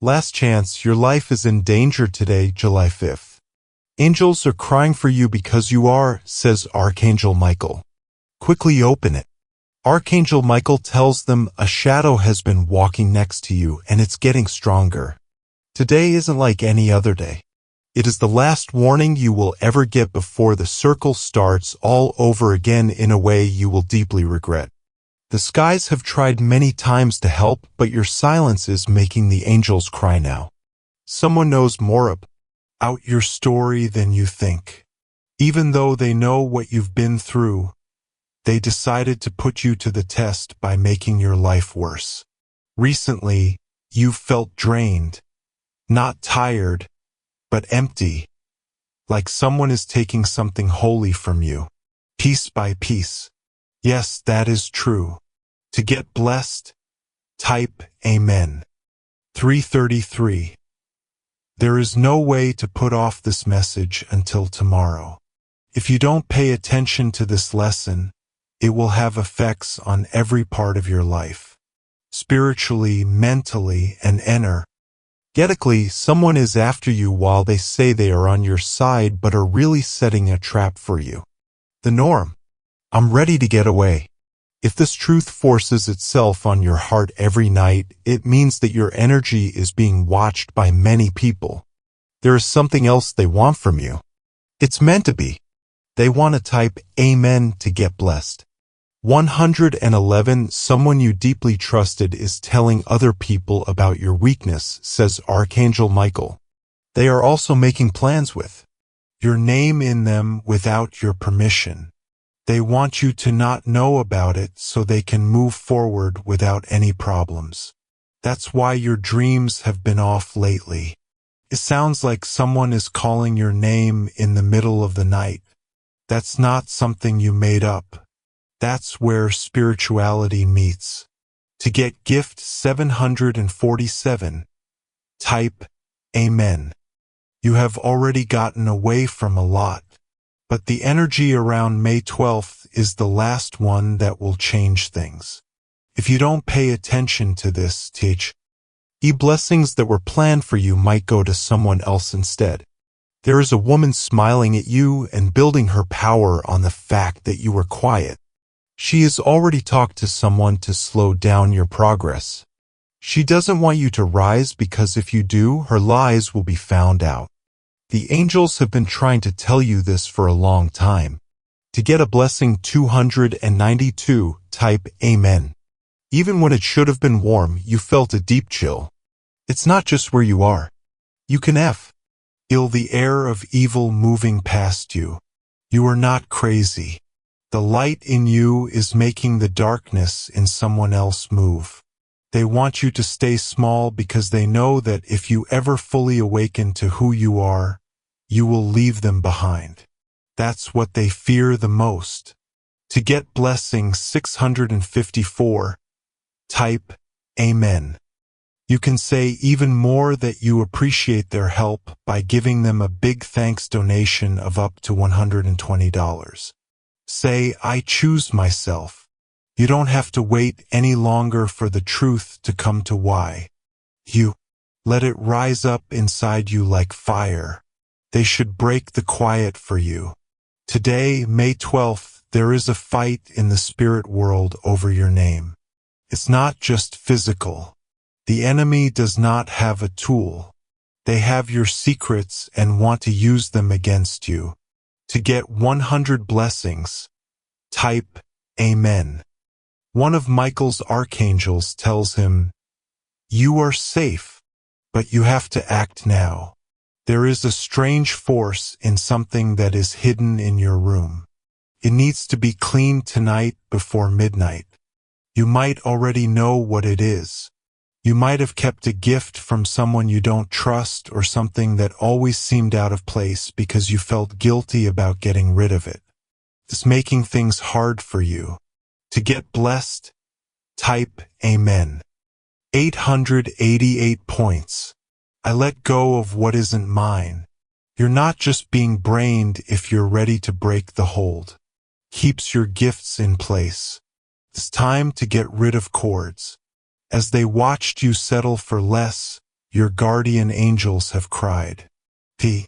Last chance, your life is in danger today, July 5th. Angels are crying for you because you are, says Archangel Michael. Quickly open it. Archangel Michael tells them a shadow has been walking next to you and it's getting stronger. Today isn't like any other day. It is the last warning you will ever get before the circle starts all over again in a way you will deeply regret. The skies have tried many times to help, but your silence is making the angels cry now. Someone knows more about your story than you think. Even though they know what you've been through, they decided to put you to the test by making your life worse. Recently, you've felt drained, not tired, but empty, like someone is taking something holy from you, piece by piece. Yes, that is true. To get blessed, type Amen. 333. There is no way to put off this message until tomorrow. If you don't pay attention to this lesson, it will have effects on every part of your life. Spiritually, mentally, and energetically, someone is after you while they say they are on your side but are really setting a trap for you. The norm. I'm ready to get away. If this truth forces itself on your heart every night, it means that your energy is being watched by many people. There is something else they want from you. It's meant to be. They want to type Amen to get blessed. 111. Someone you deeply trusted is telling other people about your weakness, says Archangel Michael. They are also making plans with your name in them without your permission. They want you to not know about it so they can move forward without any problems. That's why your dreams have been off lately. It sounds like someone is calling your name in the middle of the night. That's not something you made up. That's where spirituality meets. To get gift 747, type Amen. You have already gotten away from a lot, but the energy around May 12th is the last one that will change things. If you don't pay attention to this, blessings that were planned for you might go to someone else instead. There is a woman smiling at you and building her power on the fact that you were quiet. She has already talked to someone to slow down your progress. She doesn't want you to rise because if you do, her lies will be found out. The angels have been trying to tell you this for a long time. To get a blessing 292, type Amen. Even when it should have been warm, you felt a deep chill. It's not just where you are. You can feel the air of evil moving past you. You are not crazy. The light in you is making the darkness in someone else move. They want you to stay small because they know that if you ever fully awaken to who you are, you will leave them behind. That's what they fear the most. To get blessing 654, type Amen. You can say even more that you appreciate their help by giving them a big thanks donation of up to $120. Say, I choose myself. You don't have to wait any longer for the truth to come to why. You let it rise up inside you like fire. They should break the quiet for you. Today, May 12th, there is a fight in the spirit world over your name. It's not just physical. The enemy does not have a tool. They have your secrets and want to use them against you. To get 100 blessings, type Amen. One of Michael's archangels tells him, you are safe, but you have to act now. There is a strange force in something that is hidden in your room. It needs to be cleaned tonight before midnight. You might already know what it is. You might have kept a gift from someone you don't trust or something that always seemed out of place because you felt guilty about getting rid of it. It's making things hard for you. To get blessed, type Amen. 888 points. I let go of what isn't mine. You're not just being brained if you're ready to break the hold. Keeps your gifts in place. It's time to get rid of cords. As they watched you settle for less, Your guardian angels have cried. P.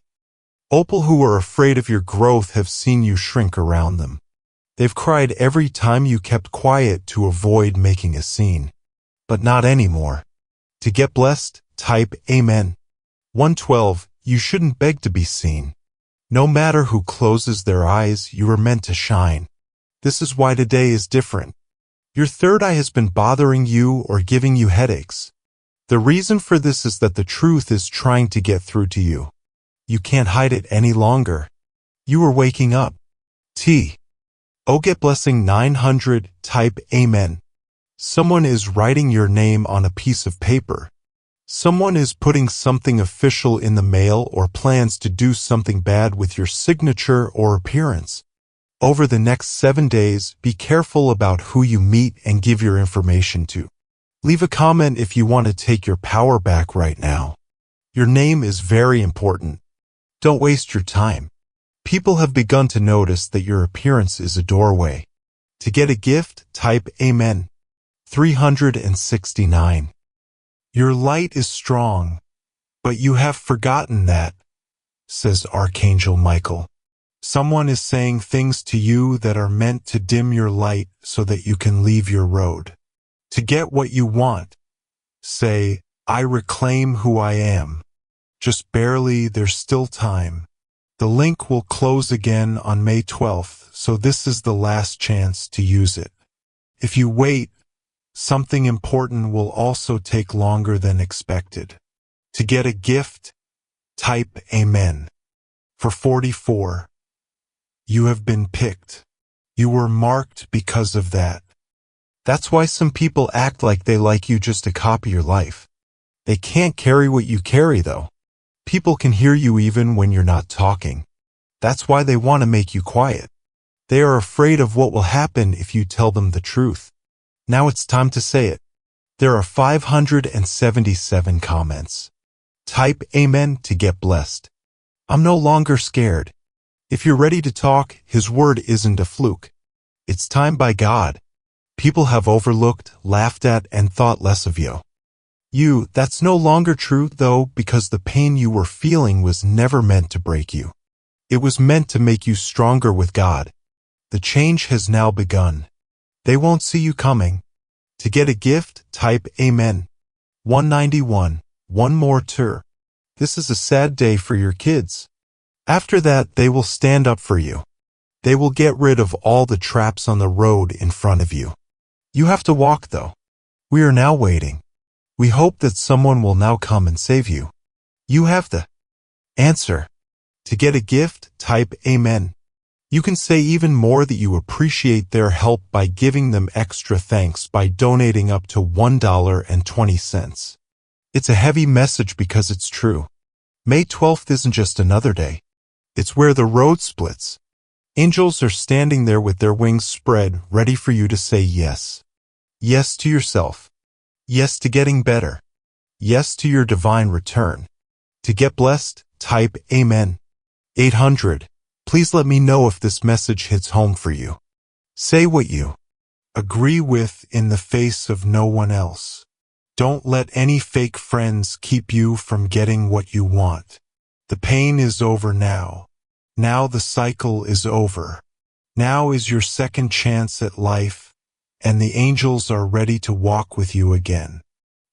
People who are afraid of your growth have seen you shrink around them. They've cried every time you kept quiet to avoid making a scene. But not anymore. To get blessed, type Amen. 112. You shouldn't beg to be seen. No matter who closes their eyes, you are meant to shine. This is why today is different. Your third eye has been bothering you or giving you headaches. The reason for this is that the truth is trying to get through to you. You can't hide it any longer. You are waking up. T. O get blessing 900, type Amen. Someone is writing your name on a piece of paper. Someone is putting something official in the mail or plans to do something bad with your signature or appearance. Over the next 7 days, be careful about who you meet and give your information to. Leave a comment if you want to take your power back right now. Your name is very important. Don't waste your time. People have begun to notice that your appearance is a doorway. To get a gift, type Amen. 369. Your light is strong, but you have forgotten that, says Archangel Michael. Someone is saying things to you that are meant to dim your light so that you can leave your road. To get what you want, say, I reclaim who I am. Just barely, there's still time. The link will close again on May 12th, so this is the last chance to use it. If you wait, something important will also take longer than expected. To get a gift, type Amen. For 44. You have been picked. You were marked because of that. That's why some people act like they like you just to copy your life. They can't carry what you carry, though. People can hear you even when you're not talking. That's why they want to make you quiet. They are afraid of what will happen if you tell them the truth. Now it's time to say it. There are 577 comments. Type Amen to get blessed. I'm no longer scared. If you're ready to talk, His word isn't a fluke. It's time by God. People have overlooked, laughed at, and thought less of you. That's no longer true, though, because the pain you were feeling was never meant to break you. It was meant to make you stronger with God. The change has now begun. They won't see you coming. To get a gift, type Amen. 191. One more tour. This is a sad day for your kids. After that, they will stand up for you. They will get rid of all the traps on the road in front of you. You have to walk, though. We are now waiting. We hope that someone will now come and save you. You have the answer. To get a gift, type Amen. You can say even more that you appreciate their help by giving them extra thanks by donating up to $1.20. It's a heavy message because it's true. May 12th isn't just another day. It's where the road splits. Angels are standing there with their wings spread, ready for you to say yes. Yes to yourself. Yes to getting better. Yes to your divine return. To get blessed, type Amen. 800. Please let me know if this message hits home for you. Say what you agree with in the face of no one else. Don't let any fake friends keep you from getting what you want. The pain is over now. Now the cycle is over. Now is your second chance at life, and the angels are ready to walk with you again.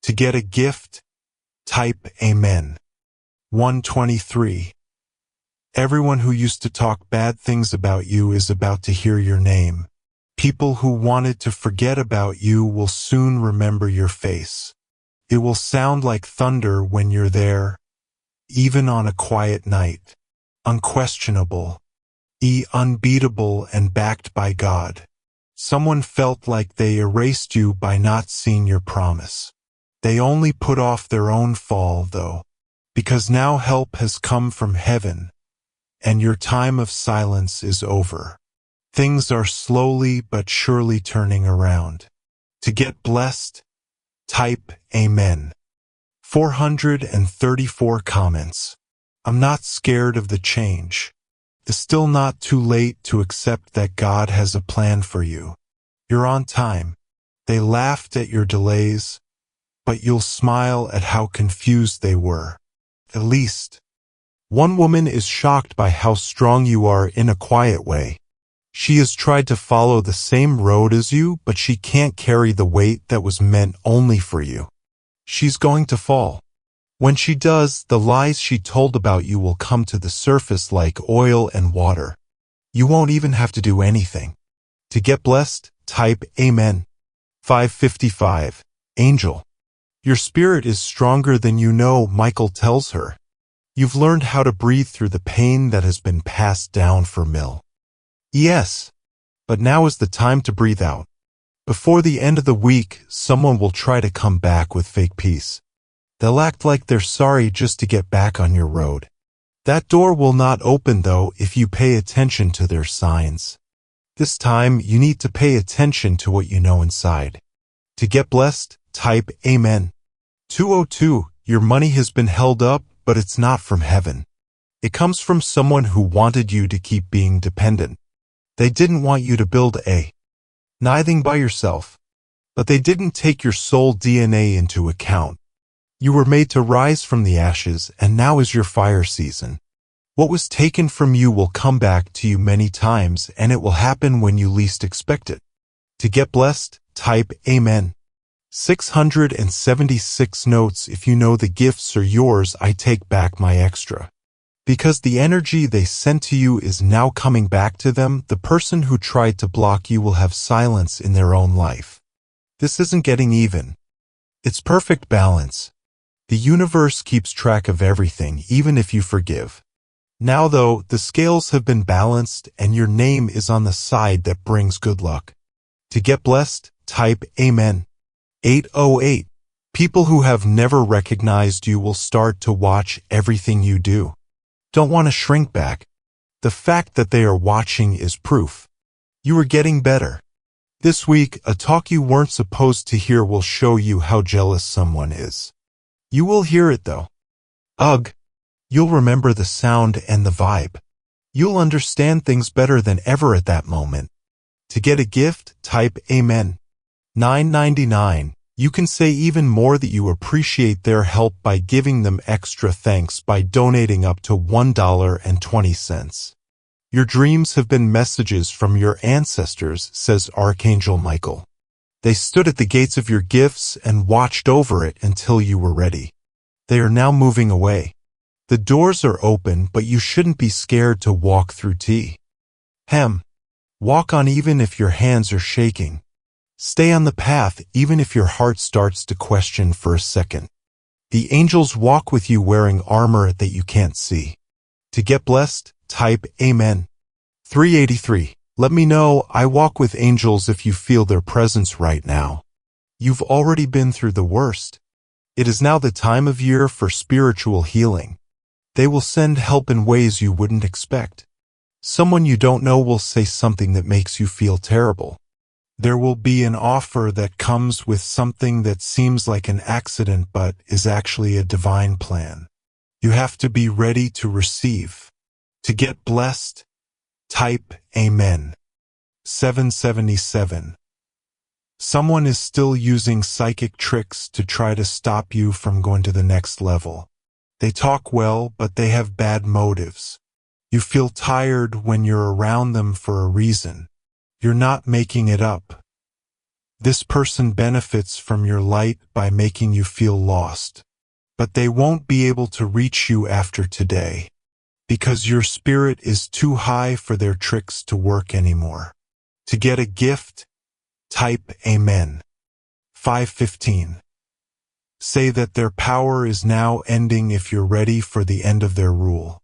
To get a gift, type Amen. 123. Everyone who used to talk bad things about you is about to hear your name. People who wanted to forget about you will soon remember your face. It will sound like thunder when you're there, even on a quiet night. Unquestionable, unbeatable, and backed by God. Someone felt like they erased you by not seeing your promise. They only put off their own fall, though, because now help has come from heaven, and your time of silence is over. Things are slowly but surely turning around. To get blessed, type Amen. 434 comments. I'm not scared of the change. It's still not too late to accept that God has a plan for you. You're on time. They laughed at your delays, but you'll smile at how confused they were. At least. One woman is shocked by how strong you are in a quiet way. She has tried to follow the same road as you, but she can't carry the weight that was meant only for you. She's going to fall. When she does, the lies she told about you will come to the surface like oil and water. You won't even have to do anything. To get blessed, type Amen. 555. Angel. Your spirit is stronger than you know, Michael tells her. You've learned how to breathe through the pain that has been passed down for Mill. Yes, but now is the time to breathe out. Before the end of the week, someone will try to come back with fake peace. They'll act like they're sorry just to get back on your road. That door will not open, though, if you pay attention to their signs. This time, you need to pay attention to what you know inside. To get blessed, type Amen. 202. Your money has been held up, but it's not from heaven. It comes from someone who wanted you to keep being dependent. They didn't want you to build nothing by yourself. But they didn't take your soul DNA into account. You were made to rise from the ashes, and now is your fire season. What was taken from you will come back to you many times, and it will happen when you least expect it. To get blessed, type Amen. 676 notes. If you know the gifts are yours, I take back my extra. Because the energy they sent to you is now coming back to them, the person who tried to block you will have silence in their own life. This isn't getting even. It's perfect balance. The universe keeps track of everything, even if you forgive. Now, though, the scales have been balanced and your name is on the side that brings good luck. To get blessed, type Amen. 808. People who have never recognized you will start to watch everything you do. Don't want to shrink back. The fact that they are watching is proof. You are getting better. This week, a talk you weren't supposed to hear will show you how jealous someone is. You will hear it though. Ugh. You'll remember the sound and the vibe. You'll understand things better than ever at that moment. To get a gift, type Amen. 999. You can say even more that you appreciate their help by giving them extra thanks by donating up to $1.20. Your dreams have been messages from your ancestors, says Archangel Michael. They stood at the gates of your gifts and watched over it until you were ready. They are now moving away. The doors are open, but you shouldn't be scared to walk through Walk on even if your hands are shaking. Stay on the path even if your heart starts to question for a second. The angels walk with you wearing armor that you can't see. To get blessed, type Amen. 383. Let me know, I walk with angels if you feel their presence right now. You've already been through the worst. It is now the time of year for spiritual healing. They will send help in ways you wouldn't expect. Someone you don't know will say something that makes you feel terrible. There will be an offer that comes with something that seems like an accident but is actually a divine plan. You have to be ready to receive. To get blessed, type Amen. 777. Someone is still using psychic tricks to try to stop you from going to the next level. They talk well, but they have bad motives. You feel tired when you're around them for a reason. You're not making it up. This person benefits from your light by making you feel lost. But they won't be able to reach you after today, because your spirit is too high for their tricks to work anymore. To get a gift, type Amen. 515. Say that their power is now ending if you're ready for the end of their rule.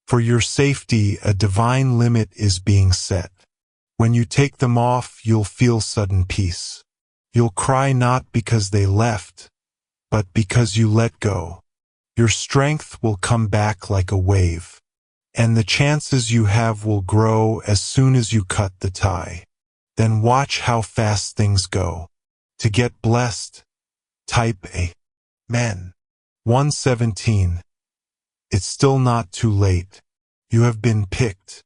For your safety, a divine limit is being set. When you take them off, you'll feel sudden peace. You'll cry not because they left, but because you let go. Your strength will come back like a wave, and the chances you have will grow as soon as you cut the tie. Then watch how fast things go. To get blessed, type Amen. 117. It's still not too late. You have been picked.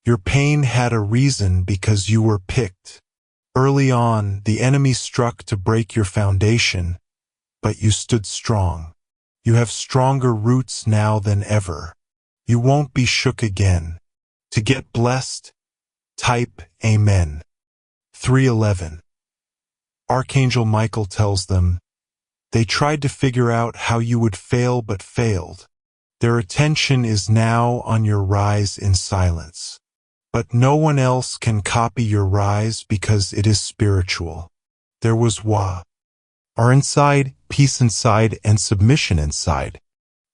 Your pain had a reason because you were picked. Early on, the enemy struck to break your foundation, but you stood strong. You have stronger roots now than ever. You won't be shook again. To get blessed, type Amen. 3:11. Archangel Michael tells them, they tried to figure out how you would fail but failed. Their attention is now on your rise in silence. But no one else can copy your rise because it is spiritual. There was are inside, peace inside, and submission inside.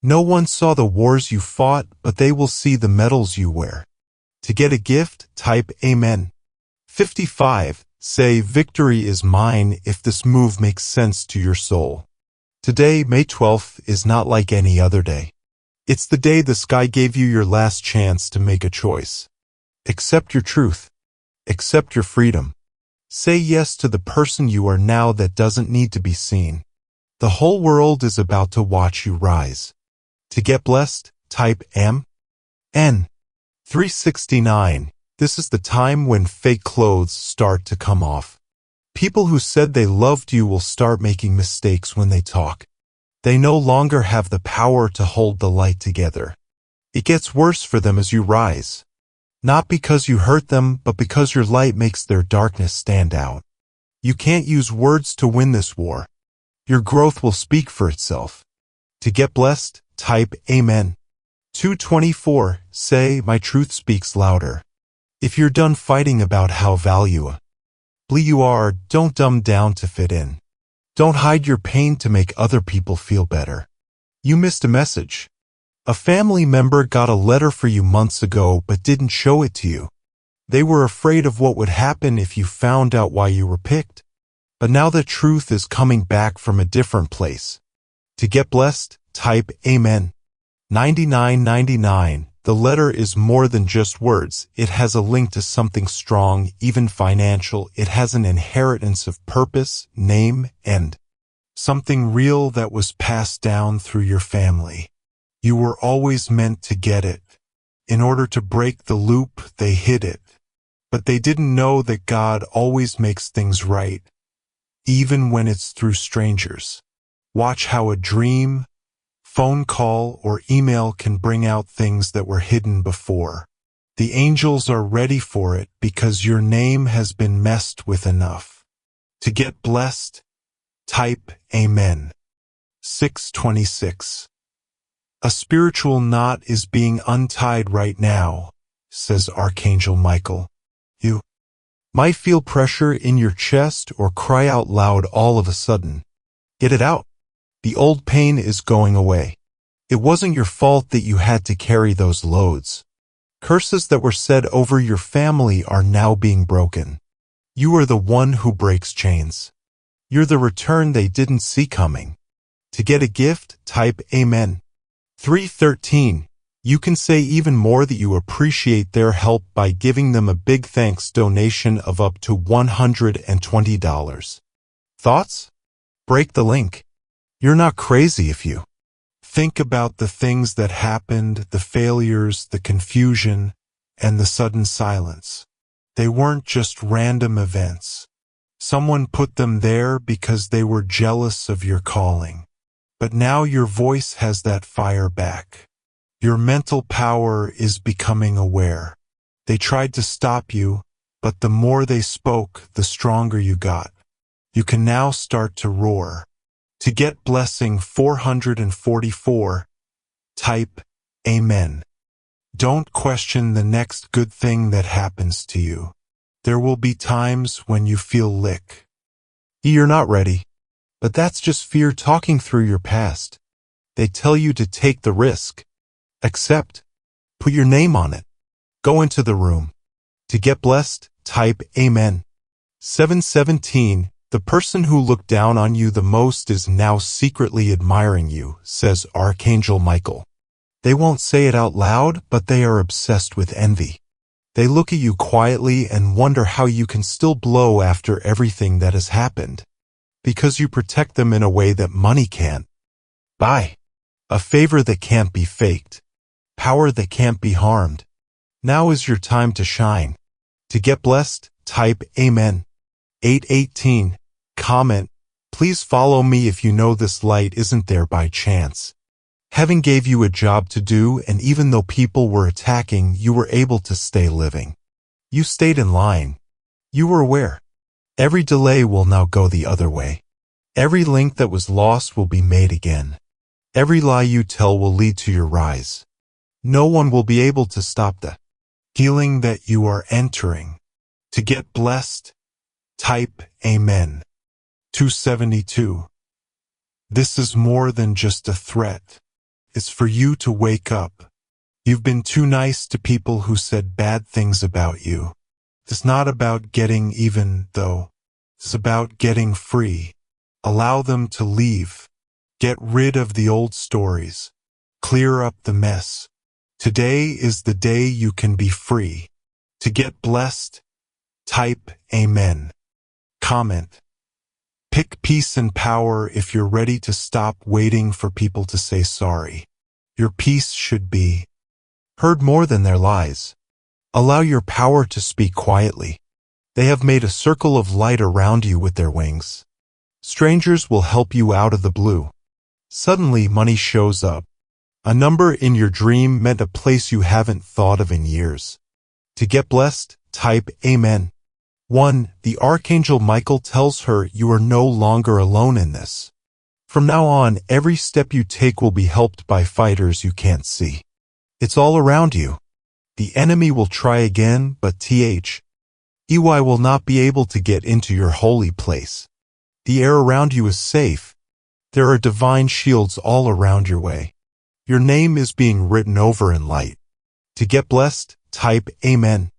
No one saw the wars you fought, but they will see the medals you wear. To get a gift, type Amen. 55. Say, victory is mine if this move makes sense to your soul. Today, May 12th, is not like any other day. It's the day the sky gave you your last chance to make a choice. Accept your truth. Accept your freedom. Say yes to the person you are now that doesn't need to be seen. The whole world is about to watch you rise. To get blessed, type N. 369. This is the time when fake clothes start to come off. People who said they loved you will start making mistakes when they talk. They no longer have the power to hold the light together. It gets worse for them as you rise. Not because you hurt them, but because your light makes their darkness stand out. You can't use words to win this war. Your growth will speak for itself. To get blessed, type Amen. 224. Say, my truth speaks louder. If you're done fighting about how valuable you are, don't dumb down to fit in. Don't hide your pain to make other people feel better. You missed a message. A family member got a letter for you months ago but didn't show it to you. They were afraid of what would happen if you found out why you were picked. But now the truth is coming back from a different place. To get blessed, type Amen. 99.99. The letter is more than just words. It has a link to something strong, even financial. It has an inheritance of purpose, name, and something real that was passed down through your family. You were always meant to get it. In order to break the loop, they hid it. But they didn't know that God always makes things right, even when it's through strangers. Watch how a dream, phone call, or email can bring out things that were hidden before. The angels are ready for it because your name has been messed with enough. To get blessed, type Amen. 626. A spiritual knot is being untied right now, says Archangel Michael. You might feel pressure in your chest or cry out loud all of a sudden. Get it out. The old pain is going away. It wasn't your fault that you had to carry those loads. Curses that were said over your family are now being broken. You are the one who breaks chains. You're the return they didn't see coming. To get a gift, type Amen. 313. You can say even more that you appreciate their help by giving them a big thanks donation of up to $120. Thoughts? Break the link. You're not crazy if you think about the things that happened, the failures, the confusion, and the sudden silence. They weren't just random events. Someone put them there because they were jealous of your calling. But now your voice has that fire back. Your mental power is becoming aware. They tried to stop you, but the more they spoke, the stronger you got. You can now start to roar. To get blessing 444, type Amen. Don't question the next good thing that happens to you. There will be times when you feel lick. You're not ready. But that's just fear talking through your past. They tell you to take the risk. Accept. Put your name on it. Go into the room. To get blessed, type Amen. 717. The person who looked down on you the most is now secretly admiring you, says Archangel Michael. They won't say it out loud, but they are obsessed with envy. They look at you quietly and wonder how you can still blow after everything that has happened. Because you protect them in a way that money can't buy. A favor that can't be faked. Power that can't be harmed. Now is your time to shine. To get blessed, type Amen. 818. Comment, Please follow me if you know this light isn't there by chance. Heaven gave you a job to do, and even though people were attacking, you were able to stay living. You stayed in line. You were aware. Every delay will now go the other way. Every link that was lost will be made again. Every lie you tell will lead to your rise. No one will be able to stop the healing that you are entering. To get blessed, type Amen. 272. This is more than just a threat. It's for you to wake up. You've been too nice to people who said bad things about you. It's not about getting even, though. It's about getting free. Allow them to leave. Get rid of the old stories. Clear up the mess. Today is the day you can be free. To get blessed, type Amen. Comment. Pick peace and power if you're ready to stop waiting for people to say sorry. Your peace should be heard more than their lies. Allow your power to speak quietly. They have made a circle of light around you with their wings. Strangers will help you out of the blue. Suddenly, money shows up. A number in your dream meant a place you haven't thought of in years. To get blessed, type Amen. 1. The Archangel Michael tells her you are no longer alone in this. From now on, every step you take will be helped by fighters you can't see. It's all around you. The enemy will try again, but EY will not be able to get into your holy place. The air around you is safe. There are divine shields all around your way. Your name is being written over in light. To get blessed, type Amen.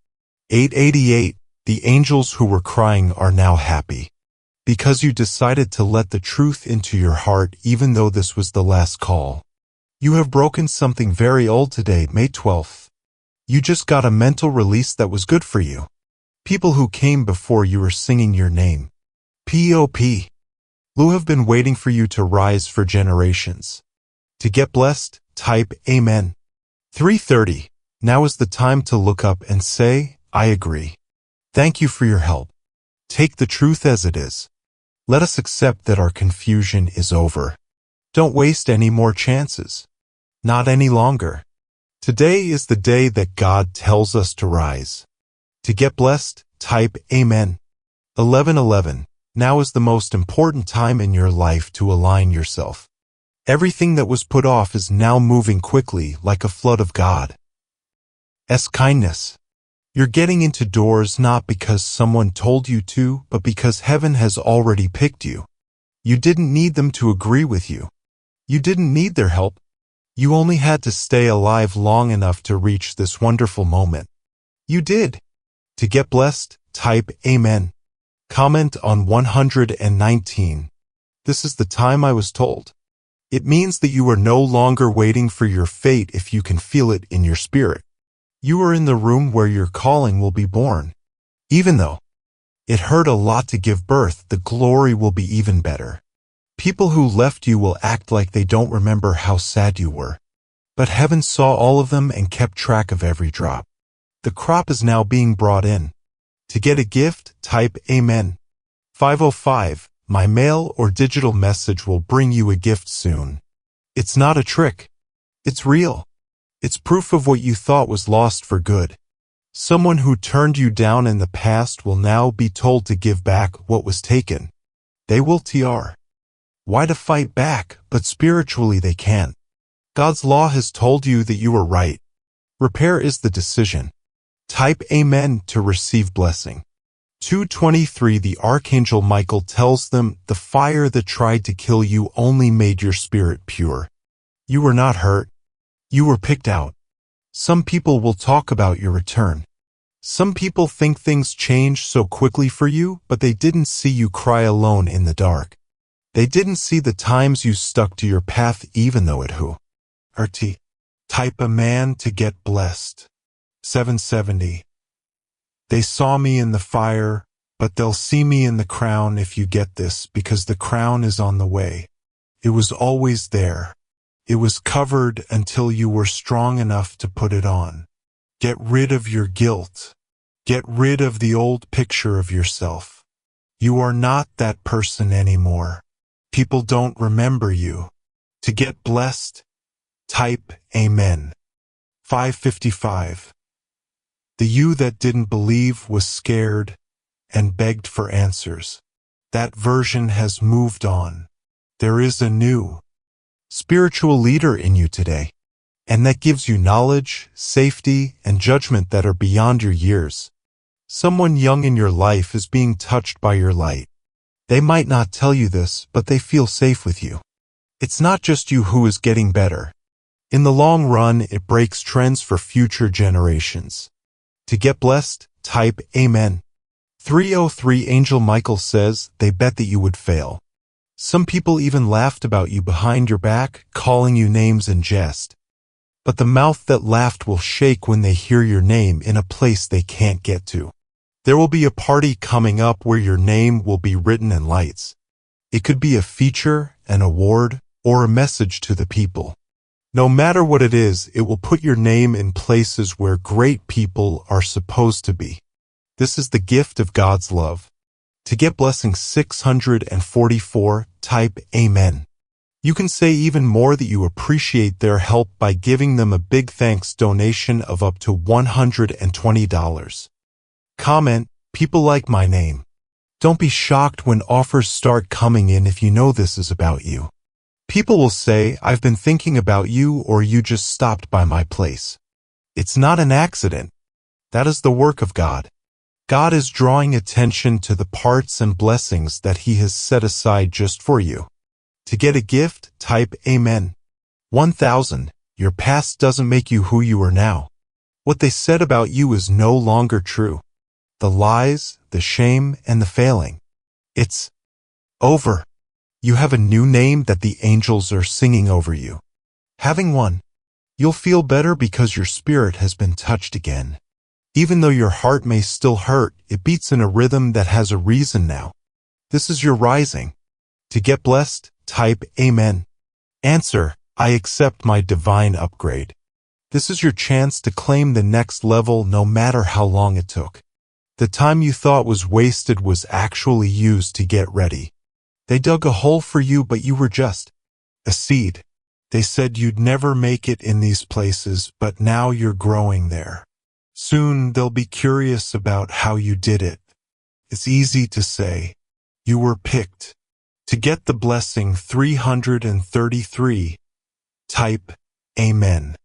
888. The angels who were crying are now happy. Because you decided to let the truth into your heart even though this was the last call. You have broken something very old today, May 12th. You just got a mental release that was good for you. People who came before you are singing your name. POP. Who have been waiting for you to rise for generations. To get blessed, type Amen. 3:30. Now is the time to look up and say, I agree. Thank you for your help. Take the truth as it is. Let us accept that our confusion is over. Don't waste any more chances. Not any longer. Today is the day that God tells us to rise. To get blessed, type Amen. 11:11. Now is the most important time in your life to align yourself. Everything that was put off is now moving quickly like a flood of God's kindness. You're getting into doors not because someone told you to, but because heaven has already picked you. You didn't need them to agree with you. You didn't need their help. You only had to stay alive long enough to reach this wonderful moment. You did. To get blessed, type Amen. Comment on 119. This is the time I was told. It means that you are no longer waiting for your fate if you can feel it in your spirit. You are in the room where your calling will be born. Even though it hurt a lot to give birth, the glory will be even better. People who left you will act like they don't remember how sad you were. But heaven saw all of them and kept track of every drop. The crop is now being brought in. To get a gift, type Amen. 505. My mail or digital message will bring you a gift soon. It's not a trick. It's real. It's proof of what you thought was lost for good. Someone who turned you down in the past will now be told to give back what was taken. They will Why to fight back, but spiritually they can't. God's law has told you that you are right. Repair is the decision. Type Amen to receive blessing. 223. The Archangel Michael tells them the fire that tried to kill you only made your spirit pure. You were not hurt. You were picked out. Some people will talk about your return. Some people think things changed so quickly for you, but they didn't see you cry alone in the dark. They didn't see the times you stuck to your path even though it hurt. Type Amen to get blessed. 770. They saw me in the fire, but they'll see me in the crown if you get this, because the crown is on the way. It was always there. It was covered until you were strong enough to put it on. Get rid of your guilt. Get rid of the old picture of yourself. You are not that person anymore. People don't remember you. To get blessed, type Amen. 555. The you that didn't believe was scared and begged for answers. That version has moved on. There is a new spiritual leader in you today, and that gives you knowledge, safety, and judgment that are beyond your years. Someone young in your life is being touched by your light. They might not tell you this, but they feel safe with you. It's not just you who is getting better. In the long run, it breaks trends for future generations. To get blessed, type Amen. 303 Angel Michael says they bet that you would fail. Some people even laughed about you behind your back, calling you names in jest. But the mouth that laughed will shake when they hear your name in a place they can't get to. There will be a party coming up where your name will be written in lights. It could be a feature, an award, or a message to the people. No matter what it is, it will put your name in places where great people are supposed to be. This is the gift of God's love. To get blessing 644, type Amen. You can say even more that you appreciate their help by giving them a big thanks donation of up to $120. Comment, people like my name. Don't be shocked when offers start coming in if you know this is about you. People will say, I've been thinking about you, or you just stopped by my place. It's not an accident. That is the work of God. God is drawing attention to the parts and blessings that He has set aside just for you. To get a gift, type Amen. 1000. Your past doesn't make you who you are now. What they said about you is no longer true. The lies, the shame, and the failing. It's over. You have a new name that the angels are singing over you. Having one, you'll feel better because your spirit has been touched again. Even though your heart may still hurt, it beats in a rhythm that has a reason now. This is your rising. To get blessed, type Amen. Answer, I accept my divine upgrade. This is your chance to claim the next level no matter how long it took. The time you thought was wasted was actually used to get ready. They dug a hole for you, but you were just a seed. They said you'd never make it in these places, but now you're growing there. Soon they'll be curious about how you did it. It's easy to say, you were picked. To get the blessing 333, type Amen.